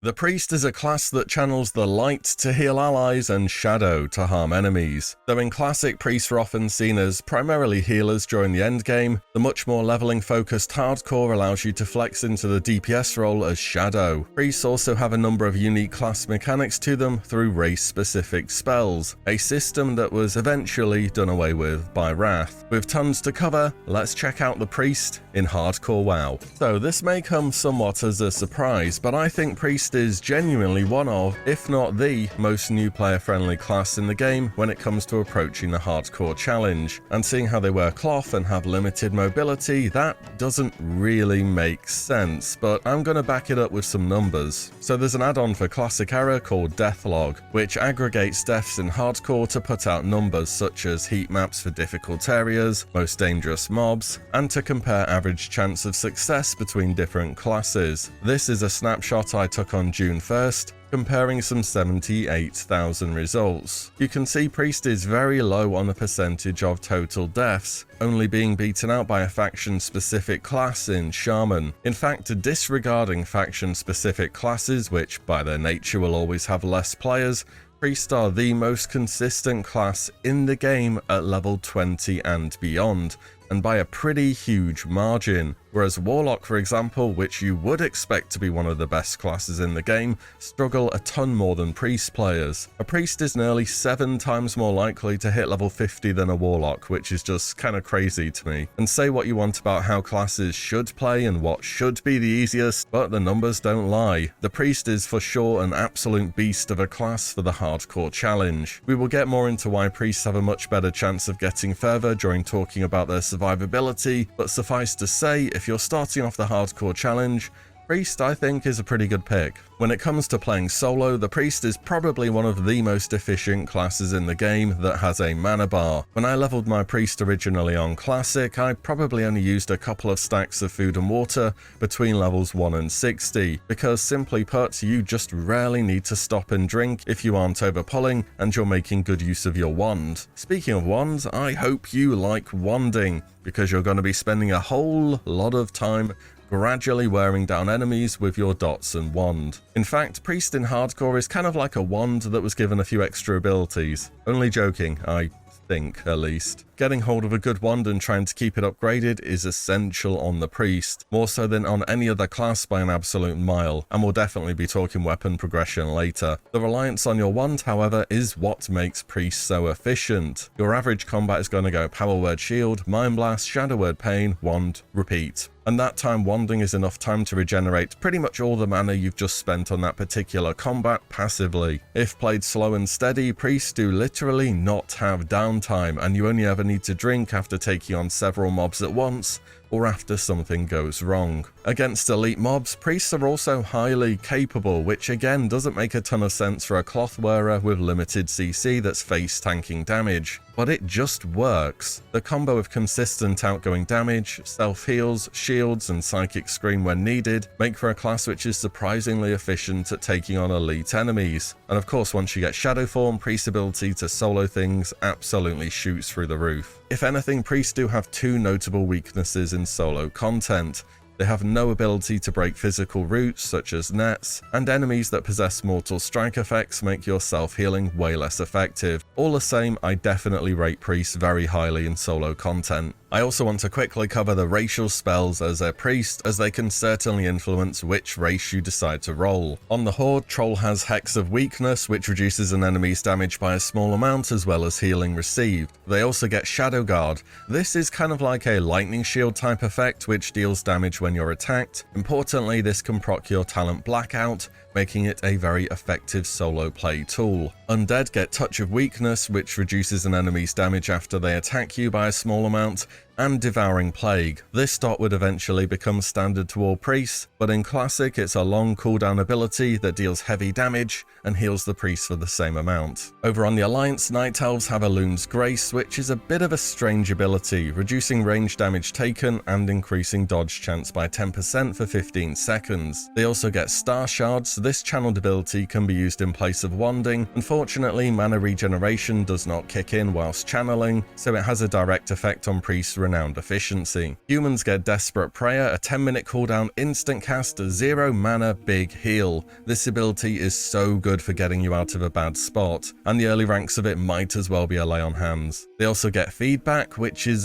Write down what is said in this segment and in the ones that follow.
The Priest is a class that channels the light to heal allies and shadow to harm enemies. Though in Classic, priests are often seen as primarily healers during the endgame, the much more leveling focused hardcore allows you to flex into the DPS role as shadow. Priests also have a number of unique class mechanics to them through race-specific spells, a system that was eventually done away with by Wrath. With tons to cover, let's check out the Priest in hardcore WoW. So this may come somewhat as a surprise, but I think Priest is genuinely one of, if not the, most new player-friendly class in the game when it comes to approaching the hardcore challenge. And seeing how they wear cloth and have limited mobility, that doesn't really make sense, but I'm gonna back it up with some numbers. So there's an add-on for Classic Era called Deathlog, which aggregates deaths in hardcore to put out numbers such as heat maps for difficult areas, most dangerous mobs, and to compare average chance of success between different classes. This is a snapshot I took on June 1st, comparing some 78,000 results. You can see Priest is very low on the percentage of total deaths, only being beaten out by a faction-specific class in Shaman. In fact, disregarding faction-specific classes, which by their nature will always have less players, Priests are the most consistent class in the game at level 20 and beyond, and by a pretty huge margin. Whereas Warlock, for example, which you would expect to be one of the best classes in the game, struggle a ton more than Priest players. A Priest is nearly 7 times more likely to hit level 50 than a Warlock, which is just kinda crazy to me. And say what you want about how classes should play and what should be the easiest, but the numbers don't lie. The Priest is for sure an absolute beast of a class for the hardcore challenge. We will get more into why Priests have a much better chance of getting further during talking about their survivability, but suffice to say, if you're starting off the hardcore challenge, Priest, I think, is a pretty good pick. When it comes to playing solo, the Priest is probably one of the most efficient classes in the game that has a mana bar. When I leveled my Priest originally on Classic, I probably only used a couple of stacks of food and water between levels 1 and 60, because simply put, you just rarely need to stop and drink if you aren't overpulling and you're making good use of your wand. Speaking of wands, I hope you like wanding, because you're going to be spending a whole lot of time gradually wearing down enemies with your dots and wand. In fact, Priest in hardcore is kind of like a wand that was given a few extra abilities. Only joking, I think, at least. Getting hold of a good wand and trying to keep it upgraded is essential on the Priest, more so than on any other class by an absolute mile, and we'll definitely be talking weapon progression later. The reliance on your wand, however, is what makes Priest so efficient. Your average combat is going to go Power Word Shield, Mind Blast, Shadow Word Pain, Wand, repeat. And that time wanding is enough time to regenerate pretty much all the mana you've just spent on that particular combat passively. If played slow and steady, Priests do literally not have downtime, and you only ever need to drink after taking on several mobs at once, or after something goes wrong. Against elite mobs, Priests are also highly capable, which again doesn't make a ton of sense for a cloth wearer with limited CC that's face tanking damage, but it just works. The combo of consistent outgoing damage, self-heals, shields, and psychic screen when needed make for a class which is surprisingly efficient at taking on elite enemies. And of course, once you get Shadow Form, Priest's ability to solo things absolutely shoots through the roof. If anything, Priests do have two notable weaknesses in solo content. They have no ability to break physical routes such as nets, and enemies that possess mortal strike effects make your self-healing way less effective. All the same, I definitely rate Priests very highly in solo content. I also want to quickly cover the racial spells as a Priest, as they can certainly influence which race you decide to roll. On the Horde, Troll has Hex of Weakness, which reduces an enemy's damage by a small amount as well as healing received. They also get Shadow Guard. This is kind of like a lightning shield type effect, which deals damage when you're attacked. Importantly, this can proc your talent Blackout, making it a very effective solo play tool. Undead get Touch of Weakness, which reduces an enemy's damage after they attack you by a small amount, and Devouring Plague. This dot would eventually become standard to all Priests, but in Classic it's a long cooldown ability that deals heavy damage and heals the Priest for the same amount. Over on the Alliance, Night Elves have Elun's Grace, which is a bit of a strange ability, reducing range damage taken and increasing dodge chance by 10% for 15 seconds. They also get Star Shards. This channeled ability can be used in place of wanding. Unfortunately, mana regeneration does not kick in whilst channeling, so it has a direct effect on Priests' world-renowned efficiency. Humans get Desperate Prayer, a 10-minute cooldown instant cast, 0 mana big heal. This ability is so good for getting you out of a bad spot, and the early ranks of it might as well be a lay on hands. They also get Feedback, which is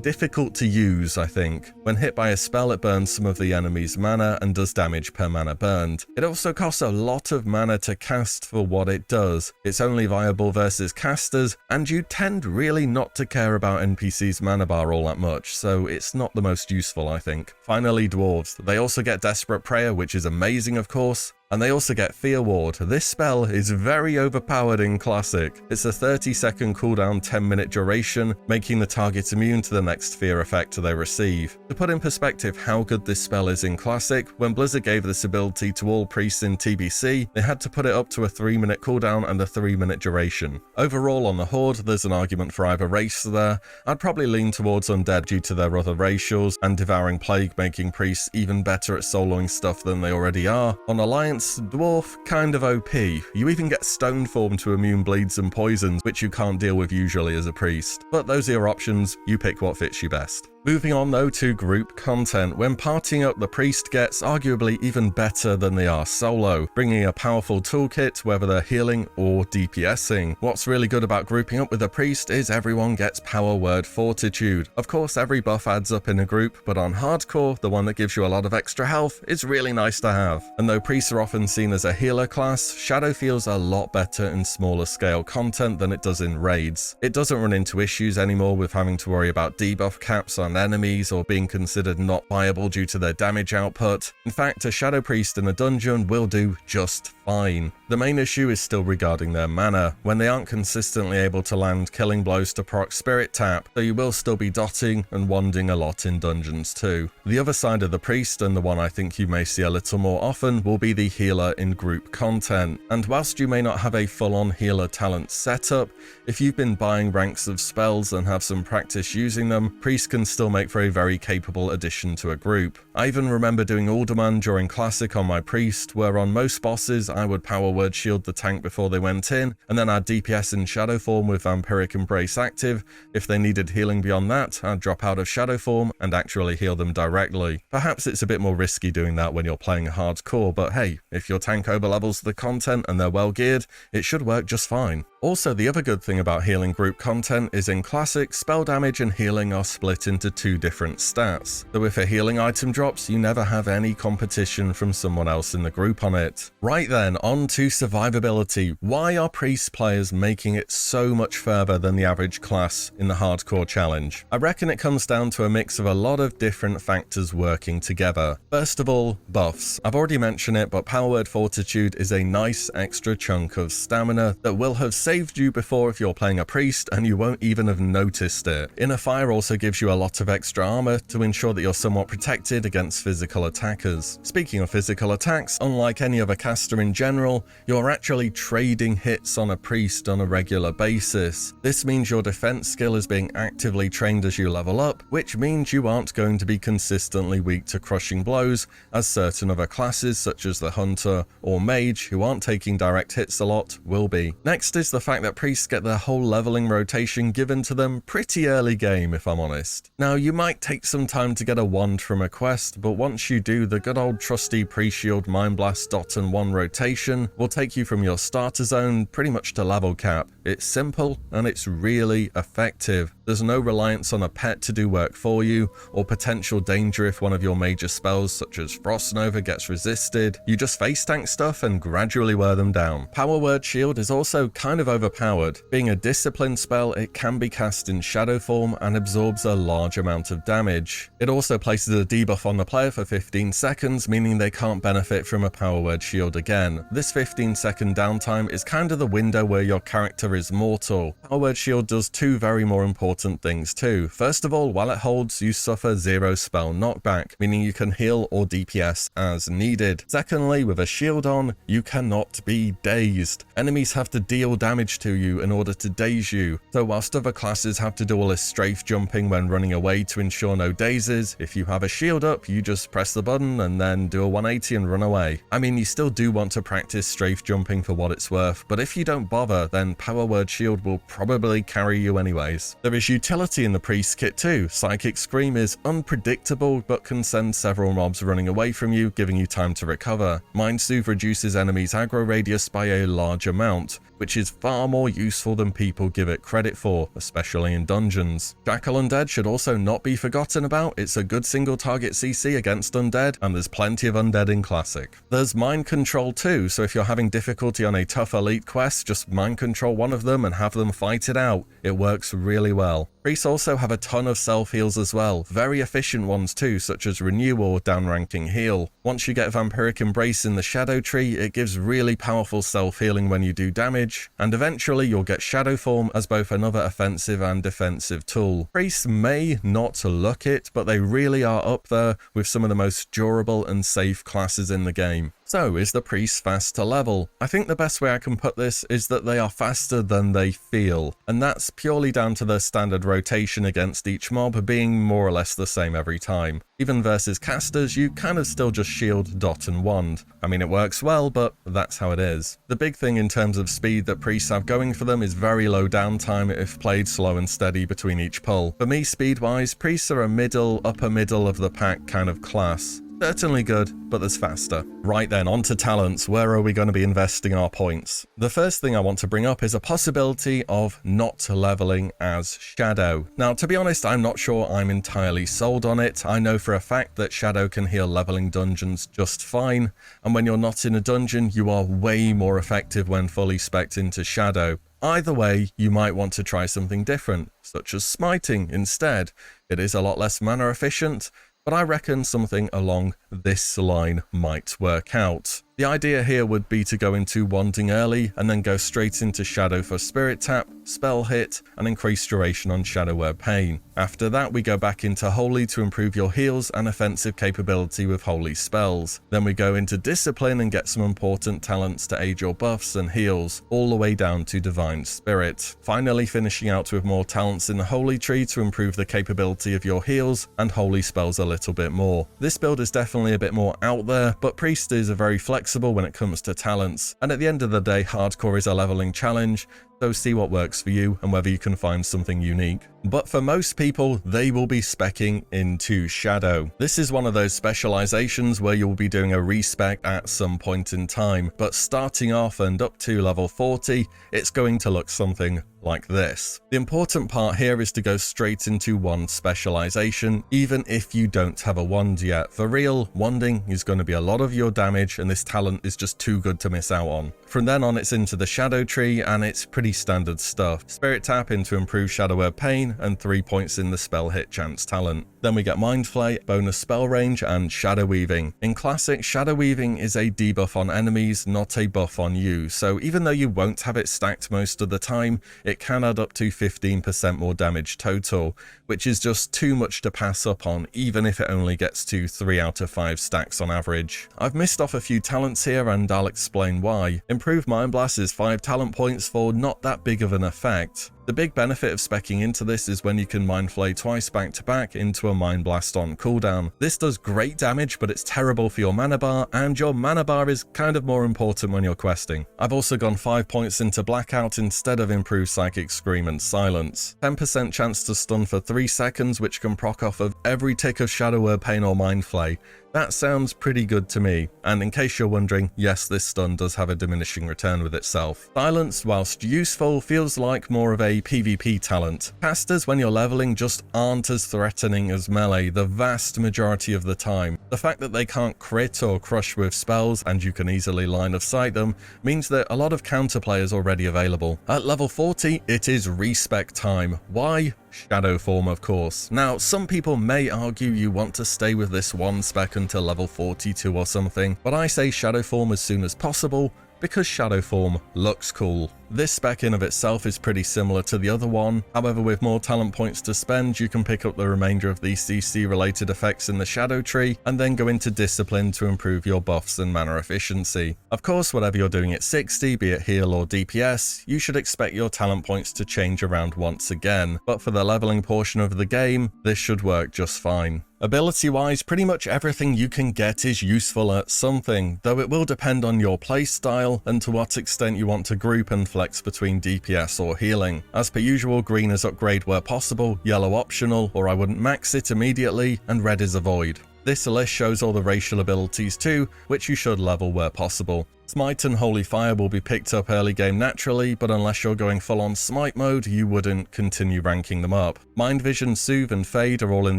difficult to use, I think. When hit by a spell, it burns some of the enemy's mana and does damage per mana burned. It also costs a lot of mana to cast for what it does. It's only viable versus casters, and you tend really not to care about NPC's mana bar all that much, so it's not the most useful, I think. Finally, Dwarves. They also get Desperate Prayer, which is amazing, of course. And they also get Fear Ward. This spell is very overpowered in Classic. It's a 30-second cooldown, 10-minute duration, making the target immune to the next fear effect they receive. To put in perspective how good this spell is in Classic, when Blizzard gave this ability to all priests in TBC, they had to put it up to a 3-minute cooldown and a 3-minute duration. Overall, on the Horde, there's an argument for either race there. I'd probably lean towards Undead due to their other racials, and Devouring Plague making priests even better at soloing stuff than they already are. On Alliance, Dwarf, kind of OP. You even get Stone Form to immune bleeds and poisons, which you can't deal with usually as a priest. But those are your options, you pick what fits you best. Moving on though to group content. When partying up, the priest gets arguably even better than they are solo, bringing a powerful toolkit whether they're healing or DPSing. What's really good about grouping up with a priest is everyone gets power word Fortitude. Of course, every buff adds up in a group, but on hardcore, the one that gives you a lot of extra health is really nice to have. And though priests are often seen as a healer class, Shadow feels a lot better in smaller scale content than it does in raids. It doesn't run into issues anymore with having to worry about debuff caps on enemies or being considered not viable due to their damage output. In fact, a Shadow Priest in a dungeon will do just fine. The main issue is still regarding their mana, when they aren't consistently able to land killing blows to proc Spirit Tap, though you will still be dotting and wanding a lot in dungeons too. The other side of the priest, and the one I think you may see a little more often, will be the healer in group content. And whilst you may not have a full-on healer talent setup, if you've been buying ranks of spells and have some practice using them, priests can still make for a very capable addition to a group. I even remember doing Alderman during Classic on my priest, where on most bosses I would power word shield the tank before they went in, and then I'd DPS in Shadow form with Vampiric Embrace active. If they needed healing beyond that, I'd drop out of Shadow form and actually heal them directly. Perhaps it's a bit more risky doing that when you're playing hardcore, but hey, if your tank overlevels the content and they're well geared, it should work just fine. Also, the other good thing about healing group content is in Classic, spell damage and healing are split into two different stats. So if a healing item drops, you never have any competition from someone else in the group on it. Right then, on to survivability. Why are priest players making it so much further than the average class in the hardcore challenge? I reckon it comes down to a mix of a lot of different factors working together. First of all, buffs. I've already mentioned it, but Power Word Fortitude is a nice extra chunk of stamina that will have saved you before if you're playing a priest and you won't even have noticed it. Inner Fire also gives you a lot of extra armor to ensure that you're somewhat protected against physical attackers. Speaking of physical attacks, unlike any other caster in general, you're actually trading hits on a priest on a regular basis. This means your defense skill is being actively trained as you level up, which means you aren't going to be consistently weak to crushing blows as certain other classes such as the Hunter or Mage, who aren't taking direct hits a lot, will be. Next is the fact that priests get their whole leveling rotation given to them pretty early game, if I'm honest. Now, you might take some time to get a wand from a quest, but once you do, the good old trusty pre-shield Mind Blast dot and 1 rotation will take you from your starter zone pretty much to level cap. It's simple and it's really effective. There's no reliance on a pet to do work for you, or potential danger if one of your major spells such as Frost Nova gets resisted. You just face tank stuff and gradually wear them down. Power Word Shield is also kind of overpowered. Being a disciplined spell, it can be cast in Shadow form and absorbs a large amount of damage. It also places a debuff on the player for 15 seconds, meaning they can't benefit from a Power Word Shield again. This 15-second downtime is kind of the window where your character is mortal. Power Word Shield does two very more important things too. First of all, while it holds, you suffer 0 spell knockback, meaning you can heal or DPS as needed. Secondly, with a shield on, you cannot be dazed. Enemies have to deal damage to you in order to daze you. So whilst other classes have to do all this strafe jumping when running away to ensure no dazes, if you have a shield up, you just press the button and then do a 180 and run away. I mean, you still do want to practice strafe jumping for what it's worth, but if you don't bother, then Power word shield will probably carry you anyways. There is utility in the priest kit too. Psychic Scream is unpredictable but can send several mobs running away from you, giving you time to recover. Mind Soothe reduces enemies' aggro radius by a large amount, which is far more useful than people give it credit for, especially in dungeons. Jackal Undead should also not be forgotten about. It's a good single target CC against undead, and there's plenty of undead in Classic. There's mind control too, so if you're having difficulty on a tough elite quest, just mind control one of them and have them fight it out. It works really well. Priests also have a ton of self-heals as well, very efficient ones too, such as Renew or downranking heal. Once you get Vampiric Embrace in the Shadow Tree, it gives really powerful self-healing when you do damage, and eventually you'll get Shadow Form as both another offensive and defensive tool. Priests may not look it, but they really are up there with some of the most durable and safe classes in the game. So, is the priest fast to level? I think the best way I can put this is that they are faster than they feel, and that's purely down to the standard rotation against each mob being more or less the same every time. Even versus casters, you kind of still just shield, dot and wand. I mean, it works well, but that's how it is. The big thing in terms of speed that priests have going for them is very low downtime if played slow and steady between each pull. For me, speed-wise, priests are a upper middle of the pack kind of class. Certainly good, but there's faster. Right then, on to talents. Where are we going to be investing our points? The first thing I want to bring up is a possibility of not leveling as Shadow. Now, to be honest, I'm not sure I'm entirely sold on it. I know for a fact that Shadow can heal leveling dungeons just fine, and when you're not in a dungeon, you are way more effective when fully spec'd into Shadow. Either way, you might want to try something different, such as smiting instead. It is a lot less mana efficient, but I reckon something along this line might work out. The idea here would be to go into wanding early and then go straight into Shadow for Spirit Tap, Spell Hit, and increase duration on Shadow Word Pain. After that, we go back into Holy to improve your heals and offensive capability with Holy spells. Then we go into Discipline and get some important talents to aid your buffs and heals, all the way down to Divine Spirit. Finally, finishing out with more talents in the Holy Tree to improve the capability of your heals and Holy spells a little bit more. This build is definitely a bit more out there, but Priest is a very flexible when it comes to talents, and at the end of the day, Hardcore is a leveling challenge, so see what works for you and whether you can find something unique. But for most people, they will be speccing into Shadow. This is one of those specializations where you'll be doing a respec at some point in time, but starting off and up to level 40, it's going to look something like this. The important part here is to go straight into wand specialization, even if you don't have a wand yet. For real, wanding is going to be a lot of your damage, and this talent is just too good to miss out on. From then on, it's into the Shadow Tree, and it's pretty standard stuff. Spirit Tap into improve Shadow Word Pain, and 3 points in the Spell Hit Chance talent. Then we get Mind Flay, bonus spell range, and Shadow Weaving. In Classic, Shadow Weaving is a debuff on enemies, not a buff on you, so even though you won't have it stacked most of the time, it can add up to 15% more damage total, which is just too much to pass up on, even if it only gets to 3 out of 5 stacks on average. I've missed off a few talents here, and I'll explain why. Improved Mind Blast is 5 talent points for not that big of an effect. The big benefit of speccing into this is when you can Mind Flay twice back to back into a Mind Blast on cooldown. This does great damage, but it's terrible for your mana bar, and your mana bar is kind of more important when you're questing. I've also gone 5 points into Blackout instead of improved Psychic Scream and Silence. 10% chance to stun for 3 seconds, which can proc off of every tick of Shadow Word Pain or Mind Flay. That sounds pretty good to me, and in case you're wondering, yes, this stun does have a diminishing return with itself. Silence, whilst useful, feels like more of a PvP talent. Casters, when you're leveling, just aren't as threatening as melee the vast majority of the time. The fact that they can't crit or crush with spells, and you can easily line of sight them, means that a lot of counterplay is already available. At level 40, it is respec time. Why? Shadow Form, of course. Now, some people may argue you want to stay with this one spec until level 42 or something, but I say Shadow Form as soon as possible, because Shadow Form looks cool. This spec in of itself is pretty similar to the other one, however with more talent points to spend, you can pick up the remainder of these CC related effects in the Shadow Tree, and then go into Discipline to improve your buffs and mana efficiency. Of course, whatever you're doing at 60, be it heal or DPS, you should expect your talent points to change around once again, but for the leveling portion of the game, this should work just fine. Ability-wise, pretty much everything you can get is useful at something, though it will depend on your playstyle and to what extent you want to group and flex between DPS or healing. As per usual, green is upgrade where possible, yellow optional, or I wouldn't max it immediately, and red is avoid. This list shows all the racial abilities too, which you should level where possible. Smite and Holy Fire will be picked up early game naturally, but unless you're going full on Smite mode, you wouldn't continue ranking them up. Mind Vision, Soothe and Fade are all in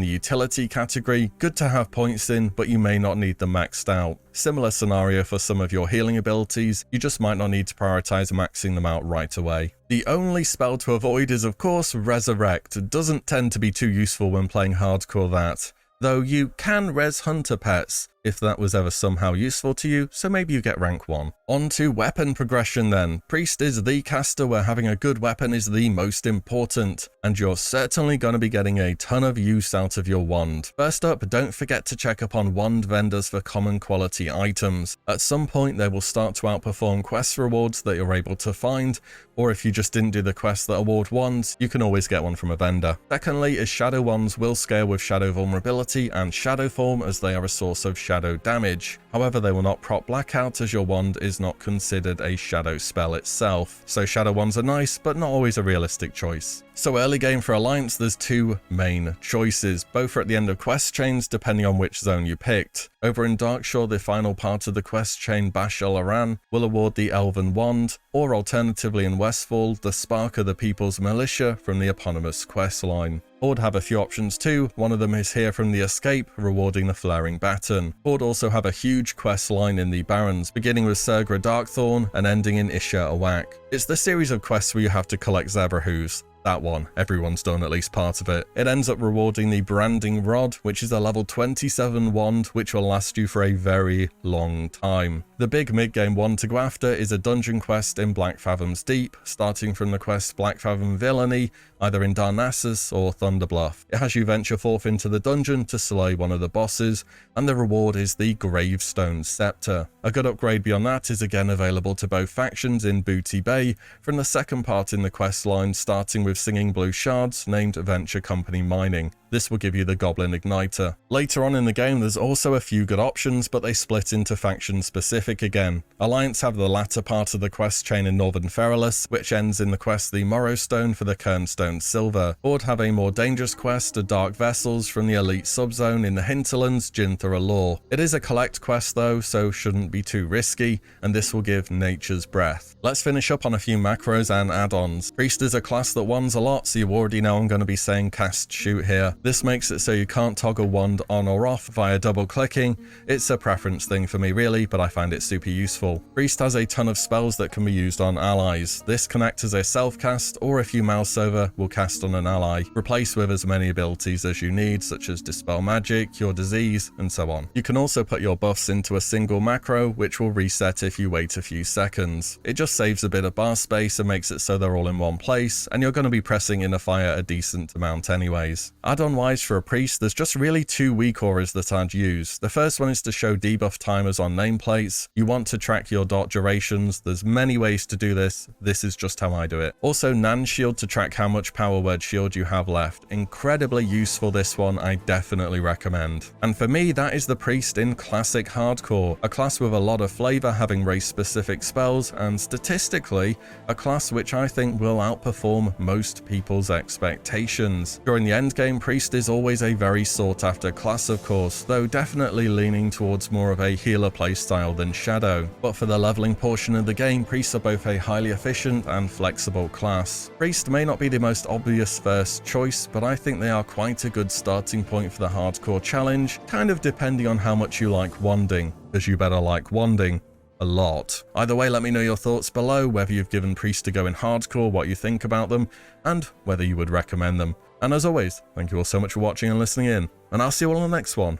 the utility category, good to have points in, but you may not need them maxed out. Similar scenario for some of your healing abilities, you just might not need to prioritize maxing them out right away. The only spell to avoid is of course Resurrect. It doesn't tend to be too useful when playing hardcore that. Though you can res hunter pets, if that was ever somehow useful to you, so maybe you get rank 1. On to weapon progression then. Priest is the caster where having a good weapon is the most important, and you're certainly going to be getting a ton of use out of your wand. First up, don't forget to check up on wand vendors for common quality items. At some point they will start to outperform quest rewards that you're able to find, or if you just didn't do the quests that award wands, you can always get one from a vendor. Secondly, is shadow wands will scale with shadow vulnerability and shadow form as they are a source of shadow damage. However, they will not prop blackout as your wand is not considered a shadow spell itself. So shadow wands are nice, but not always a realistic choice. So early game for Alliance, there's two main choices. Both are at the end of quest chains depending on which zone you picked. Over in Darkshore, the final part of the quest chain, Bash El Aran, will award the Elven Wand, or alternatively in Westfall, the Spark of the People's Militia from the eponymous quest line. Horde have a few options too. One of them is here from the Escape, rewarding the Flaring Baton. Horde also have a huge quest line in the Barrens, beginning with Sergra Darkthorn and ending in Isha Awak. It's the series of quests where you have to collect Zebra Hooves. That one, everyone's done at least part of it. It ends up rewarding the Branding Rod, which is a level 27 wand, which will last you for a very long time. The big mid-game one to go after is a dungeon quest in Black Fathom's Deep, starting from the quest Black Fathom Villainy, either in Darnassus or Thunderbluff. It has you venture forth into the dungeon to slay one of the bosses, and the reward is the Gravestone Scepter. A good upgrade beyond that is again available to both factions in Booty Bay, from the second part in the quest line, starting with Singing Blue Shards, named Venture Company Mining. This will give you the Goblin Igniter. Later on in the game there's also a few good options, but they split into faction specific again. Alliance have the latter part of the quest chain in Northern Feralus, which ends in the quest the Morrowstone for the Kernstone Silver. Horde have a more dangerous quest, the Dark Vessels from the Elite Subzone in the Hinterlands, Jinthara Lore. It is a collect quest though, so shouldn't be too risky, and this will give Nature's Breath. Let's finish up on a few macros and add-ons. Priest is a class that wands a lot, so you already know I'm going to be saying cast shoot here. This makes it so you can't toggle wand on or off via double clicking. It's a preference thing for me really, but I find it super useful. Priest has a ton of spells that can be used on allies. This can act as a self cast, or if you mouse over, will cast on an ally. Replace with as many abilities as you need, such as Dispel Magic, Cure Disease, and so on. You can also put your buffs into a single macro, which will reset if you wait a few seconds. It just saves a bit of bar space and makes it so they're all in one place, and you're going to be pressing Inner Fire a decent amount anyways. Add-on wise for a priest, there's just really two Weakauras that I'd use. The first one is to show debuff timers on nameplates. You want to track your dot durations. There's many ways to do this. This is just how I do it. Also NanShield to track how much power word shield you have left. Incredibly useful, this one, I definitely recommend. And for me, that is the priest in classic hardcore, a class with a lot of flavor, having race specific spells, and statistically a class which I think will outperform most people's expectations. During the endgame, priest is always a very sought after class of course, though definitely leaning towards more of a healer playstyle than shadow. But for the leveling portion of the game, priests are both a highly efficient and flexible class. Priest may not be the most obvious first choice, but I think they are quite a good starting point for the hardcore challenge, kind of depending on how much you like wanding, because you better like wanding a lot. Either way, let me know your thoughts below, whether you've given priest a go in hardcore, what you think about them, and whether you would recommend them. And as always, thank you all so much for watching and listening in, and I'll see you all on the next one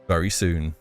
very soon.